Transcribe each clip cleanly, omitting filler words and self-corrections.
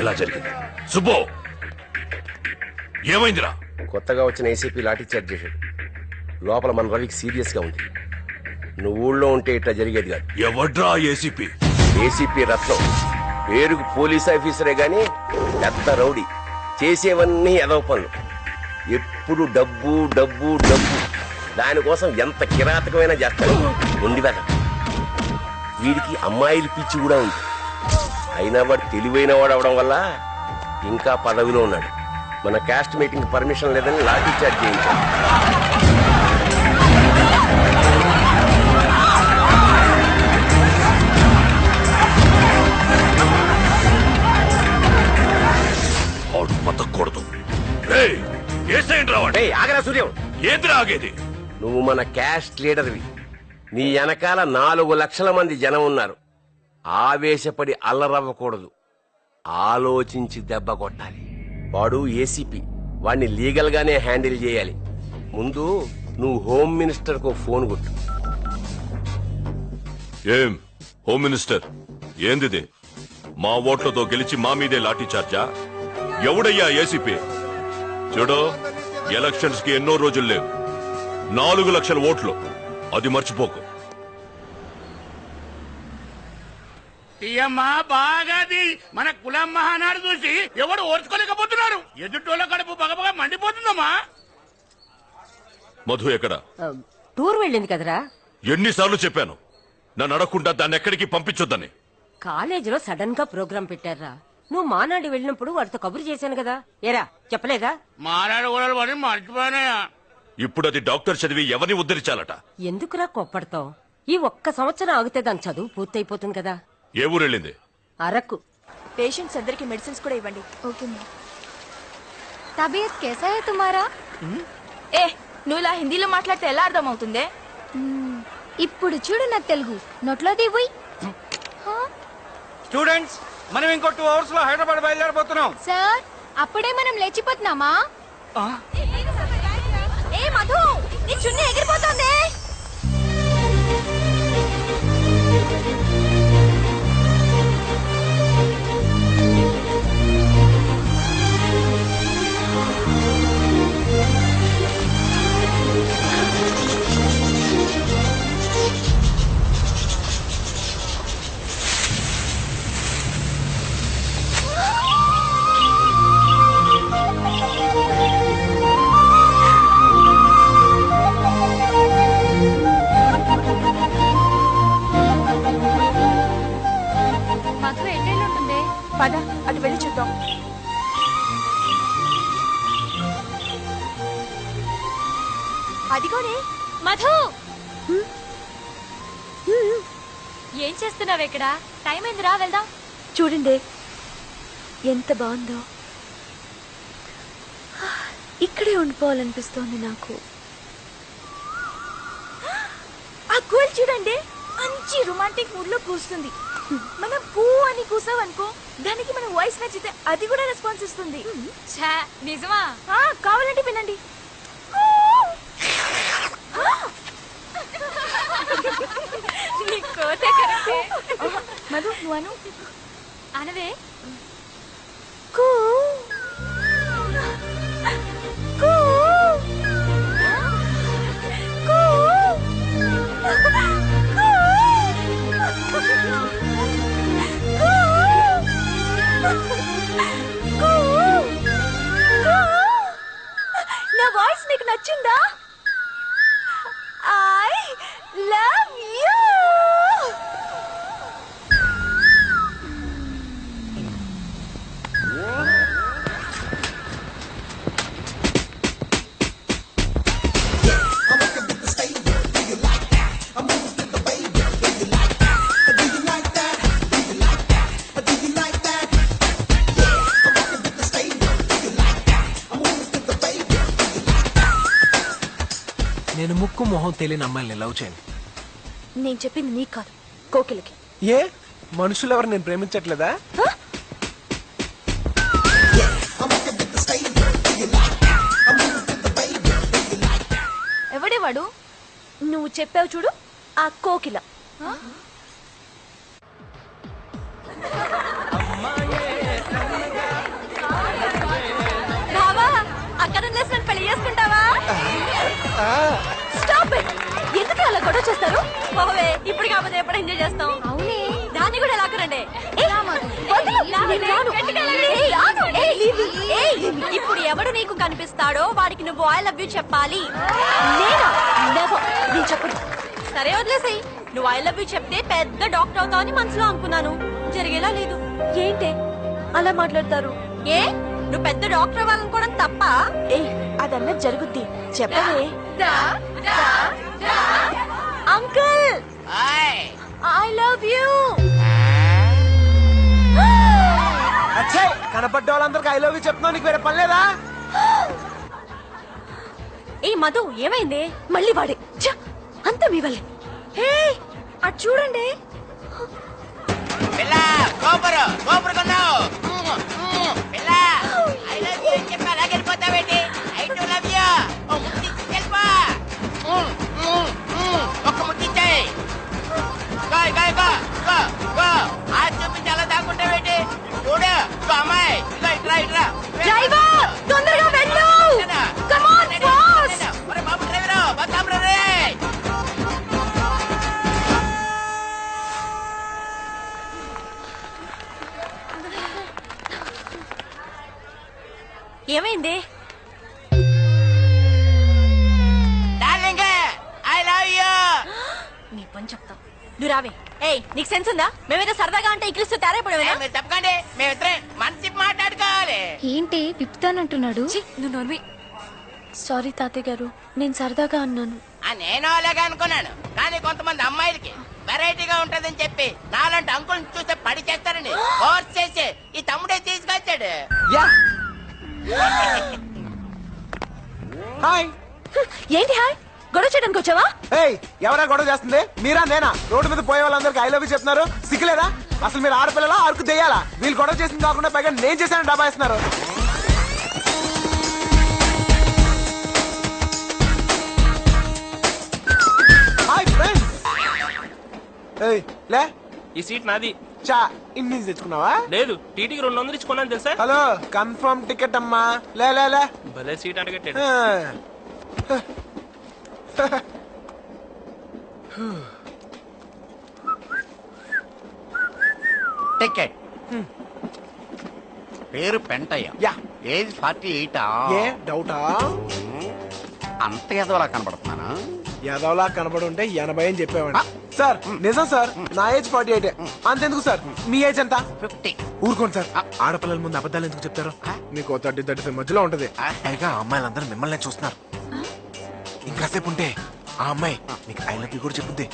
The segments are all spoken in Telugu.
ఎలా జరిగింది? సుబ్బు, ఏమైందిరా? కొత్తగా వచ్చిన ఏసీపీ లాఠీ చార్జ్ చేశాడు. లోపల మన రవికి సీరియస్ గా ఉంది. నువ్వు ఊళ్ళో ఉంటే ఇట్లా జరిగేది కాదు. ఎవడ్రా ఏసీపీ? ఏసీపీ రత్నం. పేరుకు పోలీస్ ఆఫీసరే గాని పెద్ద రౌడీ. చేసేవన్నీ ఎదవ పనులు. ఎప్పుడు డబ్బు డబ్బు డబ్బు. దానికోసం ఎంత కిరాతకమైనా చేస్తాడు. ఉండి వెద. వీడికి అమ్మాయిల పిచ్చి కూడా ఉంది. అయినా వాడు తెలివైన వాడు అవడం వల్ల ఇంకా పదవిలో ఉన్నాడు. మన క్యాస్ట్ మీటింగ్ పర్మిషన్ లేదని లాఠీ చార్జ్ చేయించాడు. బతకూడదు. ఆగరా సూర్యం. ఏంద్రా ఆగేది? నువ్వు మన క్యాస్ట్ లీడర్వి. నీ వెనకాల 4 లక్షల మంది జనం ఉన్నారు. ఆవేశపడి అల్లరవ్వకూడదు. ఆలోచించి దెబ్బ కొట్టాలి. వాడు ఏసీపీ. వాడిని లీగల్ గానే హ్యాండిల్ చేయాలి. ముందు నువ్వు హోమ్ మినిస్టర్ కు ఫోన్ కొట్టు. ఏం హోమ్ మినిస్టర్, ఏందిది? మా ఓట్లతో గెలిచి మా మీదే లాఠీ చార్జా? ఎవడయ్యా ఏసీపీ? చూడు, ఎలక్షన్స్ కి ఎన్నో రోజులు లేవు. 4 లక్షల ఓట్లు, అది మర్చిపోకు. బాగాది మన కులం మహానాడు చూసి ఎవడు ఓర్చుకోలేకపోతున్నారు. ఎదుటోళ్ళ కడుపు బగబగా మండిపోతుందమ్మా. మధు ఎక్కడ? టూర్ వెళ్ళింది కదరా. ఎన్నిసార్లు చెప్పాను నన్ను అడగకుండా దాన్ని ఎక్కడికి పంపించొద్దని. కాలేజీలో సడన్ గా ప్రోగ్రాం పెట్టారా. నువ్వు మానాడు వెళ్ళినప్పుడు వాడితో కబురు చేశాను కదా. ఏరా చెప్పలేదా? మానాడు కూడా పడి మర్చిపోయానయా. ఇప్పుడు అది డాక్టర్ చదివి ఎవరిని ఉద్ధరించాలట. ఎందుకురా కోప్పడతావు? ఈ ఒక్క సంవత్సరం ఆగితే దాని చదువు పూర్తయిపోతుంది కదా. ఏ ఊరెళ్ళింది? అరకు. పేషెంట్స్ అందరికి మెడిసిన్స్ కూడా ఇవ్వండి. Okay ma'am. తబియత్ कैसा है तुम्हारा? ఏ నువ్వు ఇలా హిందీలో మాట్లాడితే ఎలా అర్థం అవుతుందే? ఇప్పుడు చూడు నా తెలుగు నోట్లోది పోయి. స్టూడెంట్స్, మనం ఇంకో 2 అవర్స్ లో హైదరాబాద్ బయలుదేరబోతున్నాం. సార్ అప్పుడే మనం లేచిపోతున్నామా? ఏ మధు, నీ చున్నీ ఎగిరిపోతుంది. మధు ఎట్టెళ్ళి ఉంటుంది? పద అటు వెళ్ళి చూద్దాం. అదిగోనే మధు, ఏం చేస్తున్నావు ఇక్కడ? టైం అయిందిరా, వెళ్దాం. చూడండి ఎంత బాగుందో. ఇక్కడే ఉండిపోవాలనిపిస్తోంది నాకు. ఆ గోల్ చూడండి, మంచి రొమాంటిక్ మూడ్ లో కూస్తుంది. మనం పూ అని కూసావనుకో, దానికి మన వాయిస్ నచ్చితే అది కూడా రెస్పాన్స్ ఇస్తుంది. నిజమా? కావాలంటే వినండి. మధు నువ్వు అను. అనవే. కూ కూ కూ నా వాయిస్ నీకు నచ్చిందా? I love you. నేను ముక్కు మొహం తెలియని అమ్మాయిని లవ్ చేయను. నేను చెప్పింది నీకు కాదు, కోకిలకి. ఏ మనుషులు ఎవరు నేను ప్రేమించట్లేదా? ఎవడేవాడు? నువ్వు చెప్పావు చూడు, ఆ కోకిల. Stop it. ఎందుకు అలా గొడవ చేస్తారు? పోవే ఇప్పుడు కాకపోతే ఎప్పుడు ఎంజాయ్ చేస్తాం. అవునే దాన్ని కూడా లాక్కరండి. ఇప్పుడు ఎవడు నీకు కనిపిస్తాడో వాడికి నువ్వు ఐ లవ్ యూ చెప్పాలి. నేను చెప్పను. సరే వదిలేసాయి. నువ్వు ఐ లవ్ యూ చెప్తే పెద్ద డాక్టర్ అవుతావని మనసులో అనుకున్నాను. జరిగేలా లేదు. ఏంటి అలా మాట్లాడతారు? ఏ నువ్వు పెద్ద డాక్టర్ అవ్వాలనుకోవడం తప్ప? అదన్నా జరుగుద్ది. చెప్పవే. Uncle I love you. అచ్చే కనపడ్డ వాళ్ళందరికి ఐ లవ్ యూ చెప్తున్నావు, నీకు వేరే పని లేదా? ఏ మధు ఏమైంది? మళ్ళీ వాడే. ఛ! అంతా మీ వల్లే. హే అటు చూడండి. డ్రైవర్ తొందరగా వెళ్ళు. Come on fast. ఏమైంది? నీ పని చెప్తా. నువ్వు రావే. ఏయ్ నీకు సెన్స్ ఉందా? మేమేదో సరదాగా అంటే ఇక్కిలిస్తూ తేరైపోయావేనా? తప్పకండి, మేమిద్దరే మంచి మాట్లాడుకోవాలి. ఏంటి విప్పుతానంటున్నాడు? నువ్వు నోర్మి. సారీ తాతయ్య గారు, నేను సరదాగా అన్నాను. నేను అలాగే అనుకున్నాను, కానీ కొంతమంది అమ్మాయిలకి వెరైటీగా ఉంటదని చెప్పి నాలాంటి అంకుల్ని చూస్తే పడి చేస్తారని ఫోర్స్ చేసి ఈ తమ్ముడే తీసుకొచ్చాడు. Yeah hi. ఏంటి హాయ్? గొడవ చేయడానికి వచ్చావా? ఏయ్ ఎవరా గొడవ చేస్తుంది? మీరా నేనా? రోడ్డు మీద పోయే వాళ్ళందరికి ఐ లవ్ యూ చెప్తున్నారు, సిగ్గులేదా? అసలు మీరు ఆడపిల్లలా అరకు దెయ్యాలా? వీళ్ళు గొడవ చేసింది కాకుండా పైగా నేను చేశాను డబ్బా ఇస్తున్నారు. Hi friends. ఏయ్ లే, ఈ సీట్ నాది. చా ఇన్ని తెచ్చుకున్నావా? లేదు, టీటీకి 200 ఇచ్చుకున్నాను తెలుసా? హలో కన్ఫర్మ్ టికెట్ అమ్మా. లే లే లే. భలే సీట్ అడగట్టాడు. టికెట్. పేరు పెంటయ్య. యా. ఏజ్ 48. ఏ డౌటా? అంత ఎదవలా కనబడుతున్నానా? యాదవ్లా కనబడి ఉంటే 80 అని చెప్పేవాడు సార్. నిజం సార్, నా ఏజ్ 48. అంతెందుకు సార్, మీ ఏజ్ ఎంత? 50. ఊరుకోండి సార్, ఆడపిల్లల ముందు అబద్ధాలు ఎందుకు చెప్తారు? మీకు 30-35 మధ్యలో ఉంటది. పైగా అమ్మాయిలందరూ మిమ్మల్ని చూస్తున్నారు. ఇంకాసేపు ఉంటే ఆ అమ్మాయి నీకు ఐ లవ్ యూ కూడా చెప్పుద్ది.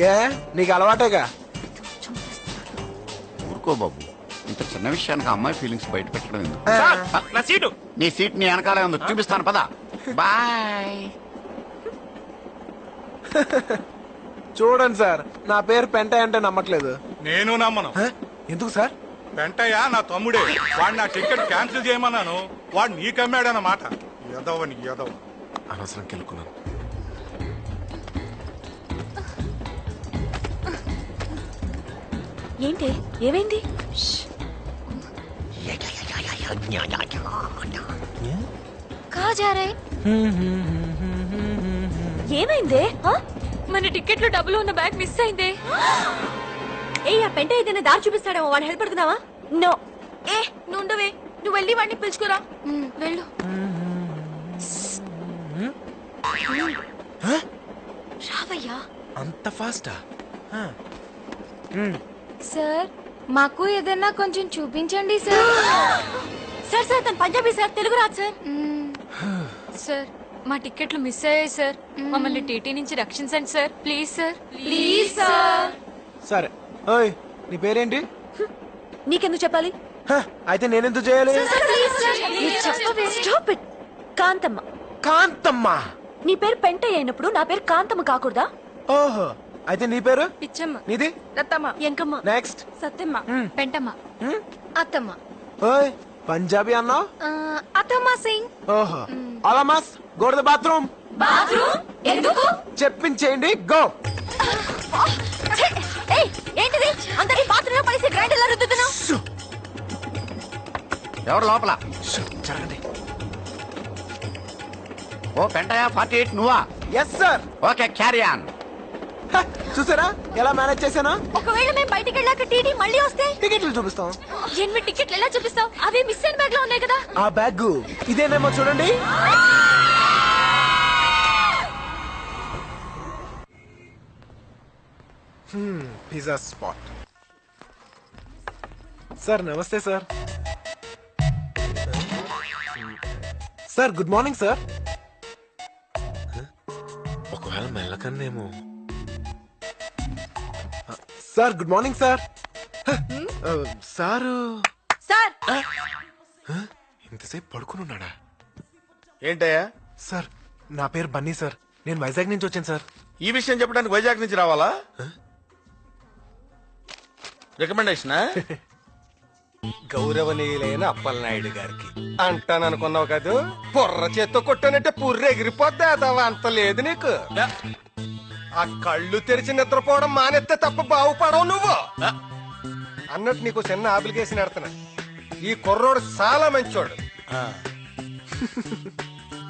ఏ నీకు అలవాటేగా. ఊరుకో బాబు, ఇంత చిన్న విషయానికి అమ్మాయి ఫీలింగ్స్ బయట పెట్టడం ఎందుకు? సార్, నా సీటు. నీ సీట్ నీ వెనకాలే ఉంది, చూపిస్తాను పద. బాయ్. చూడండి సార్, నా పేరు పెంటయ్య అంటే నమ్మట్లేదు. నేను నమ్మను. ఎందుకు సార్? వెంటయ్య నా తమ్ముడే. వాడు నా టికెట్ క్యాన్సిల్ చేయమన్నాను, వాడు నీకమ్మాడన్నమాట. ఎదవని ఎదవ. అనవసరం కెలుకున్నాను. ఏంటి ఏమైంది? ఏమైందే? మన టికెట్ లో డబ్బులు ఉన్న బ్యాగ్ మిస్ అయిందే. ఏ ఆ పెంట ఏదైనా దారి చూపిస్తాడేమో, వాడు హెల్ప్ పడుతున్నావా? నో. ఏ నువ్వు ఉండవే, నువ్వు వెళ్ళి వాడిని పిలుచుకురా. వెళ్ళు. రావయ్యా. అంత ఫాస్టా? సార్ మాకు ఏదైనా కొంచెం చూపించండి సార్. సార్ సార్ తను పంజాబీ సార్, తెలుగు రాదు సార్. సార్ మా టికెట్లు మిస్ అయ్యాయి సార్, మమ్మల్ని టీటీ నుంచి రక్షించండి sir, please sir. Please sir. సరే. ఓయ్ నీ పేరేంటి? నీకెందుకు చెప్పాలి? అయితే నేనెందుకు చేయాలి? Stop it. కాంతమ్మ. కాంతమ్మ. నీ పేరు పెంటయ్య అయినప్పుడు నా పేరు కాంతమ్మ కాకూడదా? ఓహో, అయితే నీ పేరు? పిచ్చమ్మ. నీది? రత్తమ్మ. ఎంకమ్మ. నెక్స్ట్. సత్యమ్మ. పెంటమ్మ. అత్తమ్మ. ఓయ్ పంజాబీ అన్నావు? అత్తమ్మ సింగ్. ఓహో. అలామాస్ go to the bathroom. Bathroom ఎందుకు? చెప్పించేయండి, గో. ఏంటిది అందరి బాత్రూమ్ పడిసి గ్రైండర్ లా రుద్దుతున్నావు? ఎవరు లోపల? జరగండి. ఓ పెంటయా 48 నువ్వా? Yes sir. Okay carry on. చూసారా ఎలా మేనేజ్ చేశాను? ఒకవేళ మేము బయటికి వెళ్ళాక టీటీ మళ్ళీ వస్తే టికెట్లు చూపిస్తాం. 8 టికెట్లు ఎలా చూపిస్తావు? అవి మిస్ అయిన బ్యాగ్ లో ఉన్నాయి కదా. ఆ బ్యాగ్ ఇదేనేమో చూడండి. Pizza spot. సార్ నమస్తే sir. Sir good morning sir. ఒకవేళ మెల్లకన్నేమో. Sir good morning sir. Sir sir ఇంతసేపు పడుకుని ఉన్నాడా? ఏంటయ్యా? సార్ నా పేరు బన్నీ సార్. నేను వైజాగ్ నుంచి వచ్చాను సార్. ఈ విషయం చెప్పడానికి వైజాగ్ నుంచి రావాలా? రికమెండేషన్ గౌరవనీయులైన అప్పలనాయుడు గారికి అంటాననుకున్నావు కదూ, బుర్ర చేత్తో కొట్టానంటే పుర్రె ఎగిరిపోద్ది. అదవా అంత లేదు నీకు. ఆ కళ్ళు తెరిచి నిద్రపోవడం మానేస్తే తప్ప బాగుపడవు నువ్వు. అన్నట్టు నీకు చిన్న అప్లికేషన్ ఎడతాను. ఈ కుర్రోడు చాలా మంచోడు,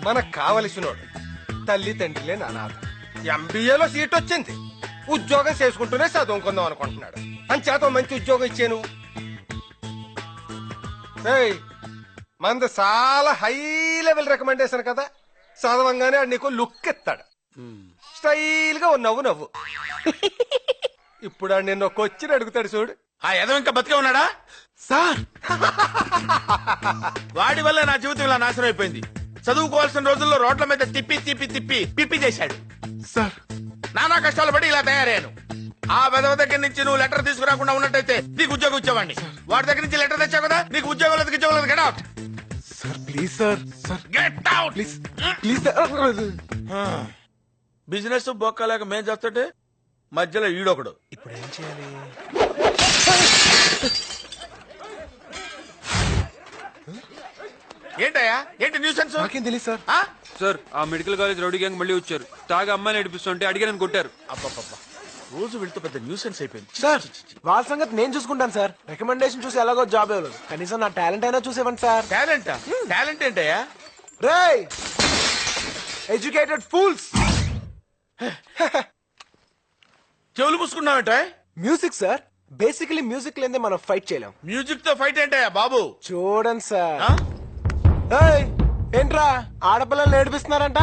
మనకు కావలసినోడు, తల్లి తండ్రి లేని అనాథ. ఎంబీఏలో సీట్ వచ్చింది, ఉద్యోగం చేసుకుంటూనే చదువుకుందాం అనుకుంటున్నాడు. అంచేత మంచి ఉద్యోగం ఇచ్చాను. మంది చాలా హై లెవెల్ రికమెండేషన్ కదా, చదవంగానే ఆడు నీకు లుక్ ఇస్తాడు. స్టైల్ గా నవ్వు నవ్వు. ఇప్పుడు ఆడు నిన్న ఒక వచ్చి అడుగుతాడు చూడు. ఆ ఎదవ ఇంకా బతికే ఉన్నాడా? సార్ వాడి వల్ల నా జీవితం ఇలా నాశనం అయిపోయింది. చదువుకోవాల్సిన రోజుల్లో రోడ్ల మీద తిప్పి తిప్పి తిప్పి పిప్పి చేశాడు. సార్ నానా కష్టాలు పడి ఇలా తయారయ్యాను. ఆ వెదవ దగ్గర నుంచి నువ్వు లెటర్ తీసుకురాకుండా ఉన్నట్టయితే నీకు ఉద్యోగం ఇచ్చేవాడిని. వాడి దగ్గర నుంచి లెటర్ తెచ్చావు కదా, నీకు ఉద్యోగం లేదు get out. Sir please sir. Sir get out please please. Business బొక్కలేక మేం చేస్తుంటే మధ్యలో ఈడొకడు. ఇప్పుడు ఏం చేయాలి? ఏంటయ్యా? ఏంటి న్యూసెన్స్? నాకేం తెలియదు సార్. సార్ ఆ మెడికల్ కాలేజ్ రౌడీ గ్యాంగ్ మళ్ళీ వచ్చారు. తాగా అమ్మాయిని నడిపిస్తుంటే అడిగానని కొట్టారు. అబ్బబ్బబ్బా, రోజు వెళ్తూ పెద్ద న్యూసెన్స్ అయిపోయింది. సార్ వాళ్ళ సంగతి నేను చూసుకుంటాను సార్. రికమెండేషన్ చూసి ఎలాగో జాబ్ ఇవ్వలేదు, కనీసం నా టాలెంట్ అయినా చూసేవండి సార్. టాలెంట్? టాలెంట్ ఏంటయ్యా? రేయ్ ఎడ్యుకేటెడ్ ఫూల్స్. చెవులు పూసుకున్నావేంట? Music sir. బేసికలీ మ్యూజిక్ లేదే మనం ఫైట్ చేయలేం. మ్యూజిక్ తో ఫైట్ ఏంటయ్యా బాబు? చూడండి సార్. ఏంట్రా ఆడపిల్లలు ఏడిపిస్తున్నారంట?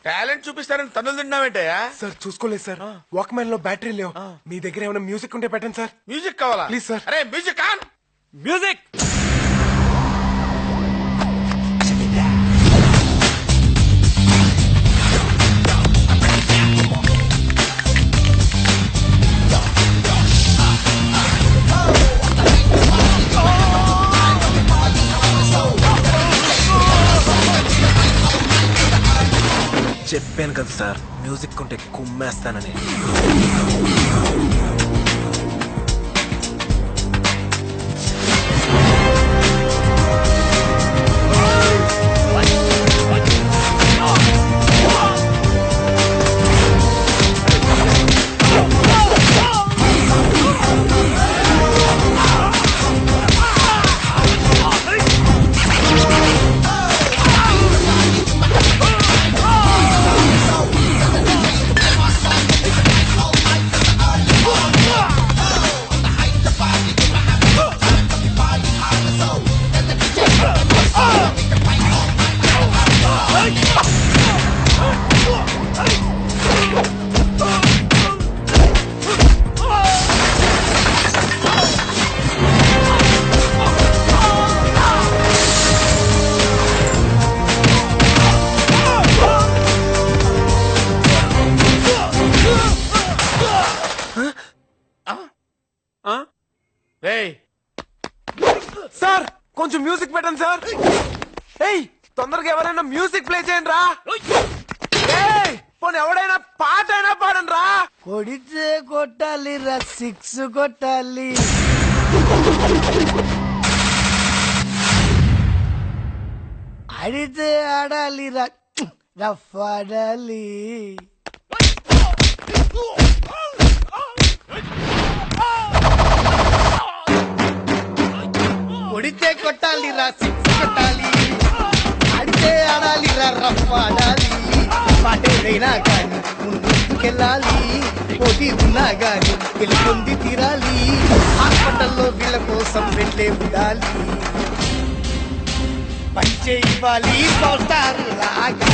టాలెంట్ చూపిస్తారని తన్నులు తిన్నావేంటయ్యా? సార్ చూసుకోలేదు సార్. వాక్మెన్ లో బ్యాటరీ లేవు. మీ దగ్గర ఏమైనా మ్యూజిక్ ఉంటే పెట్టండి సార్. మ్యూజిక్ కావాలా? Please sir. అరే మ్యూజిక్ ఆన్. మ్యూజిక్. చెప్పాను కదా సార్, మ్యూజిక్ ఉంటే కుమ్మేస్తానని. సార్ కొంచెం మ్యూజిక్ పెట్టండి సార్. ఏయ్ తొందరగా ఎవరైనా మ్యూజిక్ ప్లే చేయండి రా. పోనీ ఎవడైనా పాట అయినా పాడండి రా. కొడితే కొట్టాలి రా, 6 కొట్టాలి. ఆడితే ఆడాలి రఫ్ ఆడాలి. కొడితే కొట్టాలి సిక్స్ కొట్టాలి. ఆడితే ఆడాలి రఫ్ ఆడాలి. పాటేదైనా కానీ ముందుకెళ్ళాలి. పోటీ ఉన్నా గాని గెలుపొంది తీరాలి. హాస్పిటల్లో వీళ్ళ కోసం వెళ్ళే ఉండాలి. పంచే ఇవ్వాలి పౌస్టారు లాగా.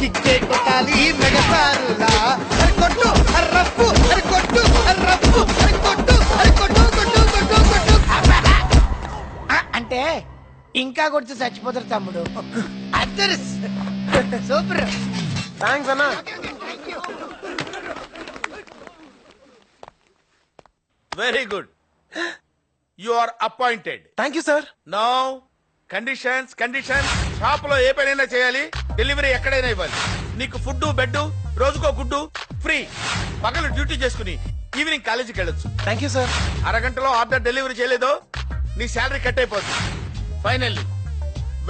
కిక్కే కొట్టాలి మెగసారులా. అరి కొట్టు అరి రప్పు అరి కొట్టు అరి రప్పు అరి కొట్టు అరి కొట్టు కొట్టు కొట్టు కొట్టు. అంటే ఇంకా కొడితే చచ్చిపోతారు తమ్ముడు. అద్దరు సూపర్. థ్యాంక్స్ అన్నా. Very good. You are appointed. Thank you sir. Now conditions conditions. Shop లో ఏ పనైనా చేయాలి, డెలివరీ ఎక్కడైనా ఇవ్వాలి. నీకు ఫుడ్ బెడ్, రోజుకో గుడ్డు ఫ్రీ. పగలు డ్యూటీ చేసుకుని ఈవినింగ్ కాలేజీకి వెళ్ళొచ్చు. Thank you sir. అరగంటలో ఆర్డర్ డెలివరీ చేయలేదో నీ శాలరీ కట్ అయిపోతుంది. Finally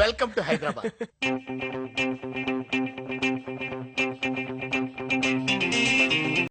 welcome to Hyderabad.